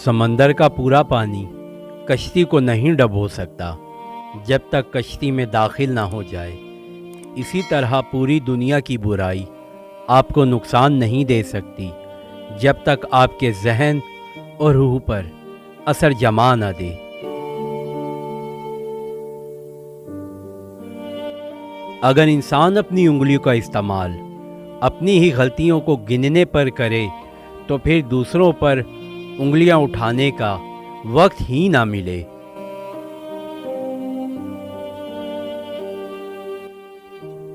समंदर का पूरा पानी कश्ती को नहीं डुबो सकता जब तक कश्ती में दाखिल ना हो जाए। इसी तरह पूरी दुनिया की बुराई आपको नुकसान नहीं दे सकती जब तक आपके जहन और रूह पर असर जमा न दे। अगर इंसान अपनी उंगलियों का इस्तेमाल अपनी ही गलतियों को गिनने पर करे तो फिर दूसरों पर उंगलियां उठाने का वक्त ही ना मिले।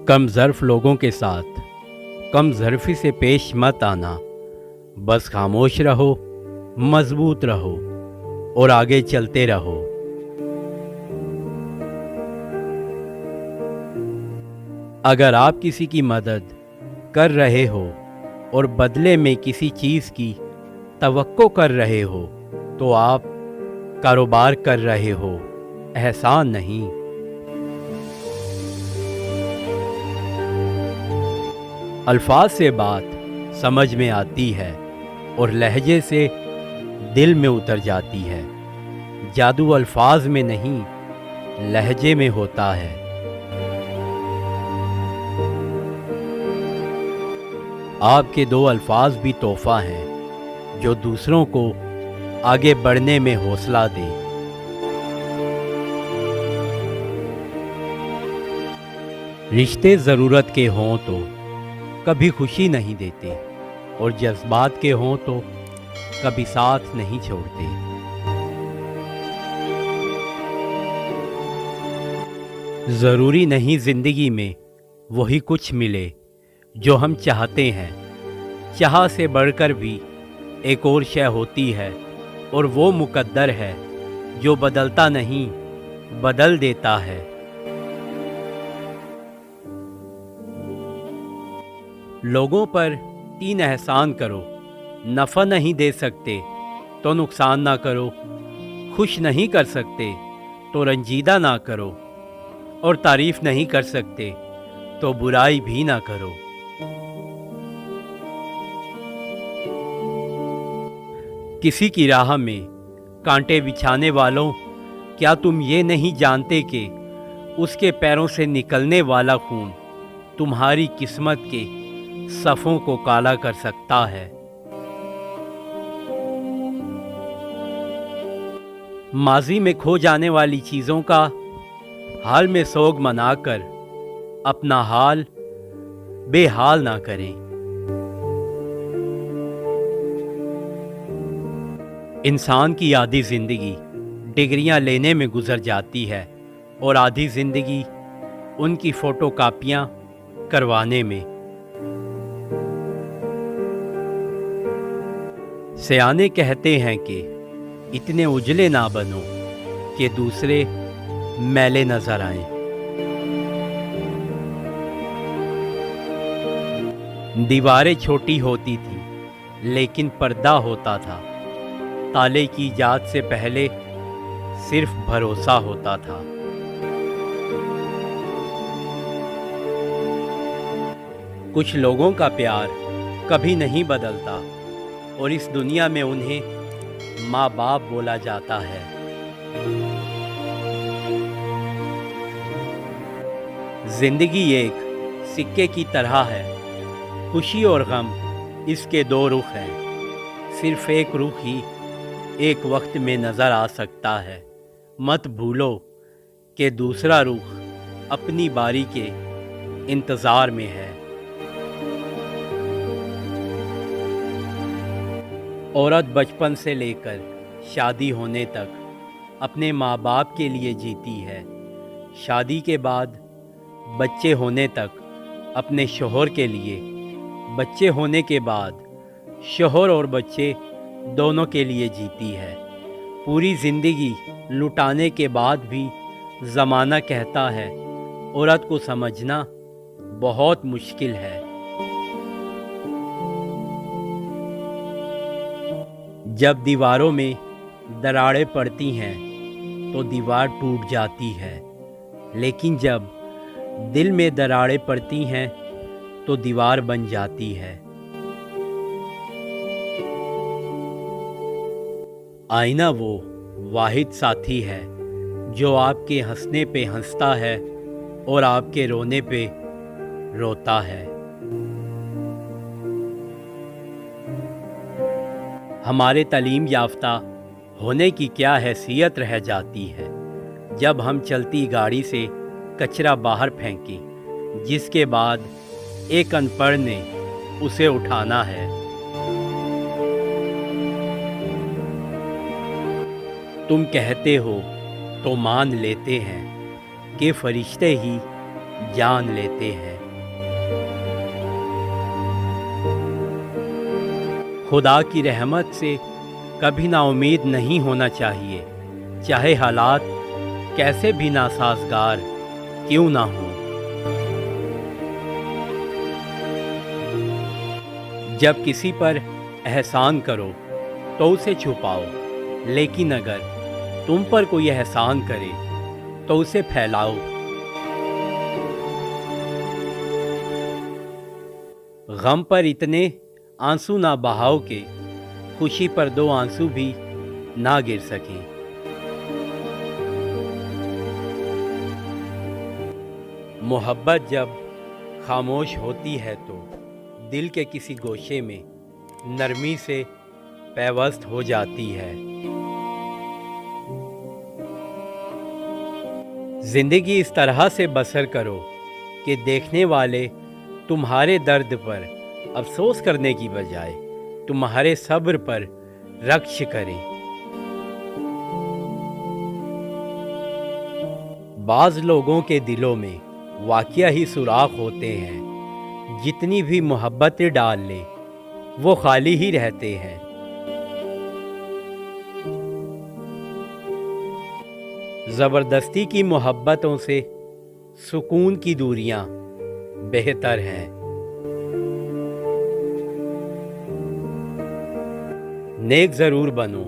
कम ज़र्फ लोगों के साथ कम ज़र्फी से पेश मत आना। बस खामोश रहो, मजबूत रहो और आगे चलते रहो। अगर आप किसी की मदद कर रहे हो और बदले में किसी चीज़ की तवक्को कर रहे हो तो आप कारोबार कर रहे हो, एहसान नहीं। अल्फाज से बात समझ में आती है और लहजे से दिल में उतर जाती है। जादू अल्फाज में नहीं, लहजे में होता है। आपके दो अल्फाज भी तोहफा हैं जो दूसरों को आगे बढ़ने में हौसला दे। रिश्ते ज़रूरत के हों तो कभी खुशी नहीं देते और जज्बात के हों तो कभी साथ नहीं छोड़ते। ज़रूरी नहीं ज़िंदगी में वही कुछ मिले जो हम चाहते हैं। चाह से बढ़कर भी एक और शय होती है और वो मुकद्दर है जो बदलता नहीं, बदल देता है। लोगों पर 3 एहसान करो। नफ़ा नहीं दे सकते तो नुकसान ना करो, खुश नहीं कर सकते तो रंजीदा ना करो और तारीफ़ नहीं कर सकते तो बुराई भी ना करो। किसी की राह में कांटे बिछाने वालों, क्या तुम ये नहीं जानते कि उसके पैरों से निकलने वाला खून तुम्हारी किस्मत के सफ़ों को काला कर सकता है। माजी में खो जाने वाली चीज़ों का हाल में सोग मनाकर अपना हाल बेहाल ना करें। इंसान की आधी ज़िंदगी डिग्रियां लेने में गुजर जाती है और आधी ज़िंदगी उनकी फ़ोटोकॉपियां करवाने में। सयाने कहते हैं कि इतने उजले ना बनो कि दूसरे मैले नज़र आएं। दीवारें छोटी होती थी लेकिन पर्दा होता था। ताले की इजाद से पहले सिर्फ भरोसा होता था। कुछ लोगों का प्यार कभी नहीं बदलता और इस दुनिया में उन्हें माँ बाप बोला जाता है। जिंदगी एक सिक्के की तरह है, खुशी और गम इसके 2 रुख हैं। सिर्फ एक रुख ही एक वक्त में नज़र आ सकता है। मत भूलो कि दूसरा रुख अपनी बारी के इंतज़ार में है। औरत बचपन से लेकर शादी होने तक अपने माँ बाप के लिए जीती है। शादी के बाद बच्चे होने तक अपने शौहर के लिए, बच्चे होने के बाद शौहर और बच्चे दोनों के लिए जीती है। पूरी ज़िंदगी लुटाने के बाद भी ज़माना कहता है औरत को समझना बहुत मुश्किल है। जब दीवारों में दरारें पड़ती हैं तो दीवार टूट जाती है, लेकिन जब दिल में दरारें पड़ती हैं तो दीवार बन जाती है। آئینہ وہ واحد ساتھی ہے جو آپ کے ہنسنے پہ ہنستا ہے اور آپ کے رونے پہ روتا ہے۔ ہمارے تعلیم یافتہ ہونے کی کیا حیثیت رہ جاتی ہے جب ہم چلتی گاڑی سے کچرا باہر پھینکیں، جس کے بعد ایک ان پڑھ نے اسے اٹھانا ہے۔ تم کہتے ہو تو مان لیتے ہیں کہ فرشتے ہی جان لیتے ہیں۔ خدا کی رحمت سے کبھی نا امید نہیں ہونا چاہیے، چاہے حالات کیسے بھی ناسازگار کیوں نہ ہوں۔ جب کسی پر احسان کرو تو اسے چھپاؤ، لیکن اگر تم پر کوئی احسان کرے تو اسے پھیلاؤ۔ غم پر اتنے آنسو نہ بہاؤ کہ خوشی پر دو آنسو بھی نہ گر سکیں۔ محبت جب خاموش ہوتی ہے تو دل کے کسی گوشے میں نرمی سے پیوست ہو جاتی ہے۔ زندگی اس طرح سے بسر کرو کہ دیکھنے والے تمہارے درد پر افسوس کرنے کی بجائے تمہارے صبر پر رکش کریں۔ بعض لوگوں کے دلوں میں واقعہ ہی سوراخ ہوتے ہیں، جتنی بھی محبتیں ڈال لیں وہ خالی ہی رہتے ہیں۔ زبردستی کی محبتوں سے سکون کی دوریاں بہتر ہیں۔ نیک ضرور بنو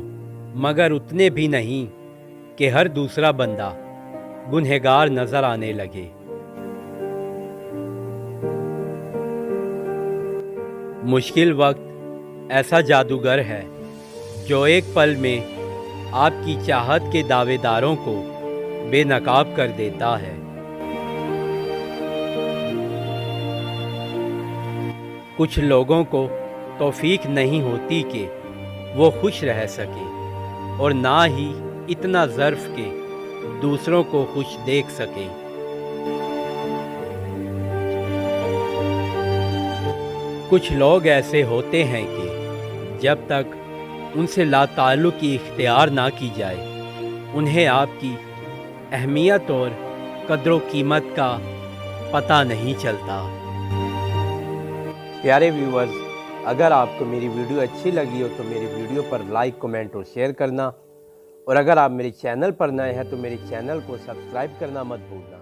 مگر اتنے بھی نہیں کہ ہر دوسرا بندہ گنہگار نظر آنے لگے۔ مشکل وقت ایسا جادوگر ہے جو ایک پل میں آپ کی چاہت کے دعوے داروں کو بے نقاب کر دیتا ہے۔ کچھ لوگوں کو توفیق نہیں ہوتی کہ وہ خوش رہ سکیں اور نہ ہی اتنا ظرف کہ دوسروں کو خوش دیکھ سکیں۔ کچھ لوگ ایسے ہوتے ہیں کہ جب تک ان سے لا تعلقی اختیار نہ کی جائے انہیں آپ کی اہمیت اور قدر و قیمت کا پتہ نہیں چلتا۔ پیارے ویورز، اگر آپ کو میری ویڈیو اچھی لگی ہو تو میری ویڈیو پر لائک، کمنٹ اور شیئر کرنا، اور اگر آپ میرے چینل پر نئے ہیں تو میرے چینل کو سبسکرائب کرنا مت بھولنا۔